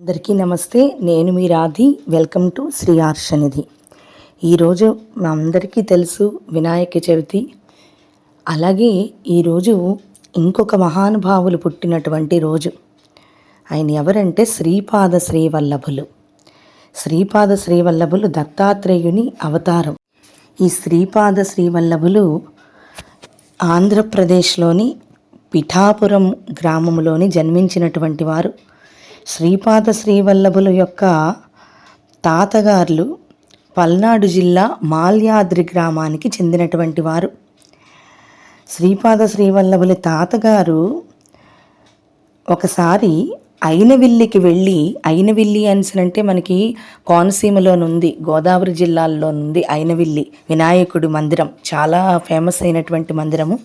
అందరికీ నమస్తే. నేను మీ రాధి. Welcome to Shri Arshanidhi. ఈరోజు మా అందరికీ తెలుసు వినాయక చవితి. అలాగే ఈరోజు ఇంకొక మహానుభావులు పుట్టినటువంటి రోజు. ఆయన ఎవరంటే శ్రీపాద శ్రీవల్లభులు. శ్రీపాద శ్రీవల్లభులు దత్తాత్రేయుని అవతారం. ఈ శ్రీపాద శ్రీవల్లభులు ఆంధ్రప్రదేశ్లోని పిఠాపురం గ్రామంలోని జన్మించినటువంటి వారు. శ్రీపాద శ్రీవల్లభుల యొక్క తాతగారులు పల్నాడు జిల్లా మాల్యాద్రి గ్రామానికి చెందినటువంటి వారు. శ్రీపాద శ్రీవల్లభుల తాతగారు ఒకసారి అయినవిల్లికి వెళ్ళి, అయినవిల్లి అంటే మనకి కోనసీమలోనుంది, గోదావరి జిల్లాలోనుంది అయినవిల్లి వినాయకుడి మందిరం. చాలా ఫేమస్ అయినటువంటి మందిరము.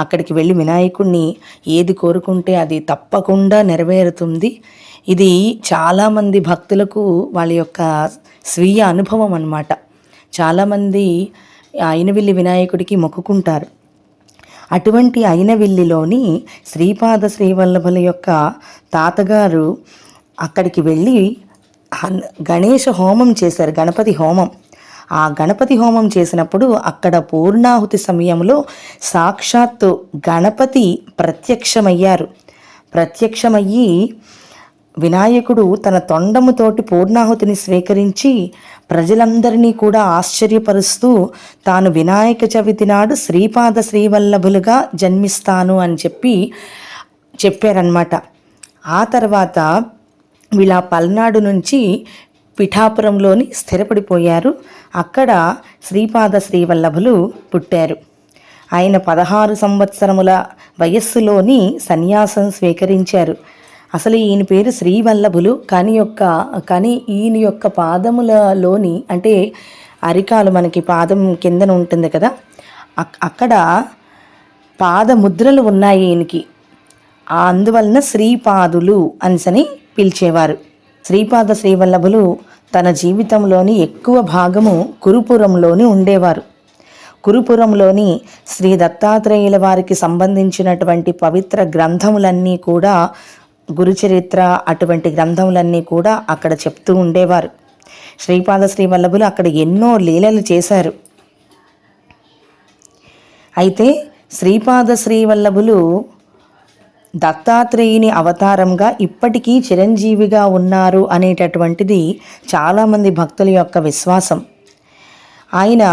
అక్కడికి వెళ్ళి వినాయకుడిని ఏది కోరుకుంటే అది తప్పకుండా నెరవేరుతుంది. ఇది చాలామంది భక్తులకు వాళ్ళ యొక్క స్వీయ అనుభవం అన్నమాట. చాలామంది అయినవిల్లి వినాయకుడికి మొక్కుకుంటారు. అటువంటి అయినవిల్లిలోని శ్రీపాద శ్రీవల్లభుల యొక్క తాతగారు అక్కడికి వెళ్ళి గణేష హోమం చేశారు, గణపతి హోమం. ఆ గణపతి హోమం చేసినప్పుడు అక్కడ పూర్ణాహుతి సమయంలో సాక్షాత్తు గణపతి ప్రత్యక్షమయ్యి వినాయకుడు తన తొండముతోటి పూర్ణాహుతిని స్వీకరించి ప్రజలందరినీ కూడా ఆశ్చర్యపరుస్తూ తాను వినాయక చవితి నాడు శ్రీపాద శ్రీవల్లభులుగా జన్మిస్తాను అని చెప్పారనమాట. ఆ తర్వాత వీళ్ళ పల్నాడు నుంచి పిఠాపురంలోని స్థిరపడిపోయారు. అక్కడ శ్రీపాద శ్రీవల్లభులు పుట్టారు. ఆయన 16 సంవత్సరముల వయస్సులోని సన్యాసం స్వీకరించారు. అసలు ఈయన పేరు శ్రీవల్లభులు, కానీ ఈయన యొక్క పాదములలోని అంటే అరికాలు మనకి పాదం కిందన ఉంటుంది కదా, అక్కడ పాదముద్రలు ఉన్నాయి ఈయనకి. అందువలన శ్రీపాదులు అనిసని పిలిచేవారు. శ్రీపాద శ్రీవల్లభులు తన జీవితంలోని ఎక్కువ భాగము కురుపురంలోని ఉండేవారు. కురుపురంలోని శ్రీ దత్తాత్రేయుల వారికి సంబంధించినటువంటి పవిత్ర గ్రంథములన్నీ కూడా, గురుచరిత్ర అటువంటి గ్రంథములన్నీ కూడా అక్కడ చెప్తూ ఉండేవారు. శ్రీపాద శ్రీవల్లభులు అక్కడ ఎన్నో లీలలు చేశారు. అయితే శ్రీపాద శ్రీవల్లభులు దత్తాత్రేయుని అవతారంగా ఇప్పటికీ చిరంజీవిగా ఉన్నారు అనేటటువంటిది చాలామంది భక్తుల యొక్క విశ్వాసం. ఆయన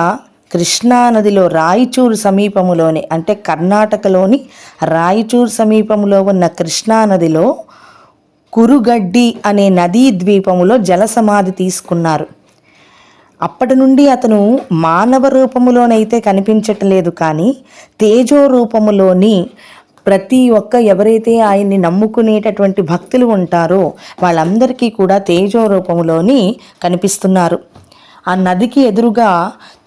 కృష్ణానదిలో రాయచూరు సమీపములోని, అంటే కర్ణాటకలోని రాయచూరు సమీపంలో ఉన్న కృష్ణానదిలో కురుగడ్డి అనే నదీ ద్వీపములో జలసమాధి తీసుకున్నారు. అప్పటి నుండి అతను మానవ రూపములోనైతే కనిపించట్లేదు, కానీ తేజో రూపములోని ప్రతి ఒక్క ఎవరైతే ఆయన్ని నమ్ముకునేటటువంటి భక్తులు ఉంటారో వాళ్ళందరికీ కూడా తేజో రూపంలోని కనిపిస్తున్నారు. ఆ నదికి ఎదురుగా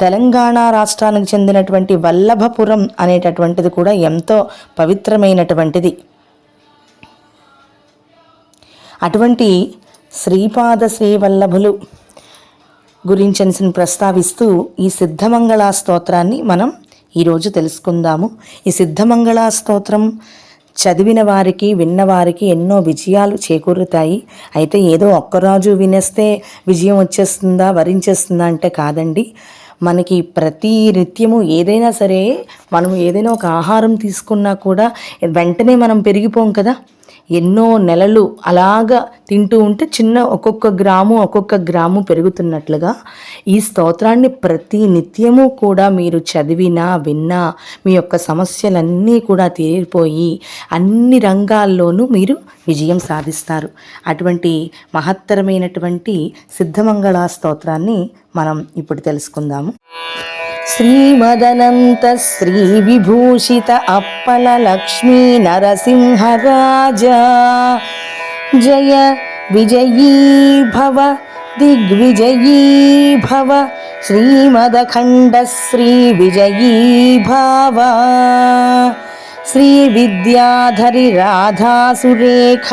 తెలంగాణ రాష్ట్రానికి చెందినటువంటి వల్లభపురం అనేటటువంటిది కూడా ఎంతో పవిత్రమైనటువంటిది. అటువంటి శ్రీపాద శ్రీవల్లభులు గురించి ప్రస్తావిస్తూ ఈ సిద్ధమంగళ స్తోత్రాన్ని మనం ఈరోజు తెలుసుకుందాము. ఈ సిద్ధమంగళ స్తోత్రం చదివిన వారికి, విన్నవారికి ఎన్నో విజయాలు చేకూరుతాయి. అయితే ఏదో ఒక్కరోజు వినేస్తే విజయం వచ్చేస్తుందా, వరించేస్తుందా అంటే కాదండి. మనకి ప్రతి నిత్యము ఏదైనా సరే, మనం ఏదైనా ఒక ఆహారం తీసుకున్నా కూడా వెంటనే మనం పెరిగిపోం కదా. ఎన్నో నెలలు అలాగా తింటూ ఉంటే ఒక్కొక్క గ్రాము పెరుగుతున్నట్లుగా ఈ స్తోత్రాన్ని ప్రతి నిత్యము కూడా మీరు చదివినా విన్నా మీ యొక్క సమస్యలన్నీ కూడా తీరిపోయి అన్ని రంగాల్లోనూ మీరు విజయం సాధిస్తారు. అటువంటి మహత్తరమైనటువంటి సిద్ధమంగళ స్తోత్రాన్ని మనం ఇప్పుడు తెలుసుకుందాము. శ్రీమదనంత శ్రీ విభూషిత అప్పల లక్ష్మీ నరసింహరాజా జయ విజయీ భవ దిగ్విజయీ భవ శ్రీమదఖండ శ్రీ విజయీ భావ శ్రీ విద్యాధరి రాధాసురేఖ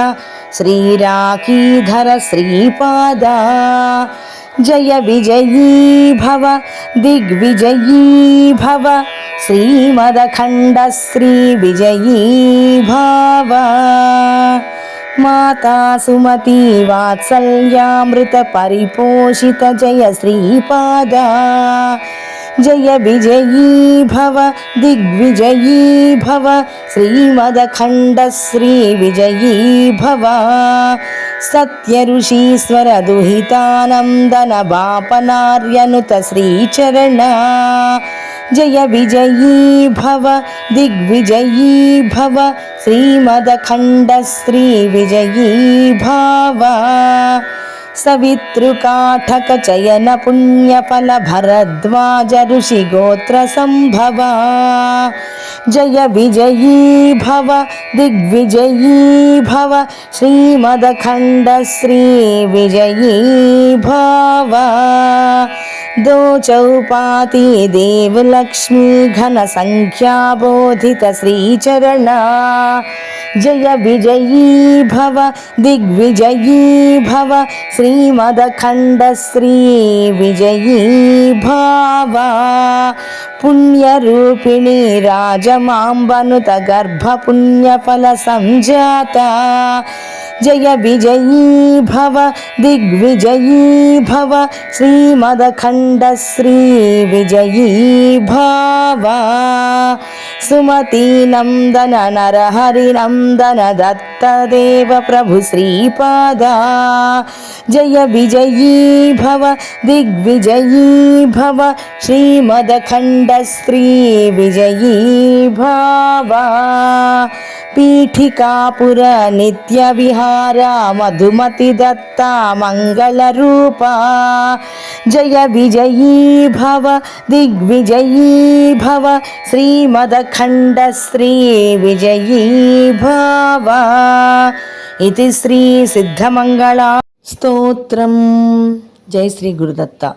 శ్రీరాఖీధర శ్రీపాద జయ విజయీ భవ దిగ్విజయీ భవ శ్రీమదఖండ శ్రీ విజయీ భావ माता सुमती वात्सल्यामृत परिपोषित जय श्रीपादा जय विजयी भव दिग्विजयी भव श्रीमदखण्ड श्री विजयी भव सत्य ऋषीश्वर दुहितानन्दन बापनार्यनुत श्रीचरण जय विजयी भव दिग्विजयी भव श्रीमदखण्ड श्री विजयी भव सवितृकाठक चयन पुण्यफल भरद्वाज ऋषि गोत्र संभव जय विजयी भव दिग्विजयी भव श्रीमदखण्ड श्री विजयी भव दो चौपाती देव लक्ष्मी घन संख्या बोधित श्रीचरण जय विजयी भव दिग्विजयी भव श्रीमदखण्ड श्री विजयी भव पुण्यरूपिणी राजमाम्बनुत गर्भ पुण्यफल संजाता जय विजयी भव दिग्विजयी भव श्रीमदखण्ड श्री विजयी भव सुमती नंदन नरहरि नंदन दत्तदेव प्रभु श्रीपादा जय विजयी भव दिग्विजयी भव श्रीमदखण्ड श्री विजयी भव पीठिकापुर नित्य विहार मधुमति दत्ता मंगल रूपा जय विजयी भव दिग्विजयी भव श्रीमदखण्ड श्री विजयी भव इति श्री सिद्धमंगला स्तोत्रम। जय श्री गुरुदत्ता।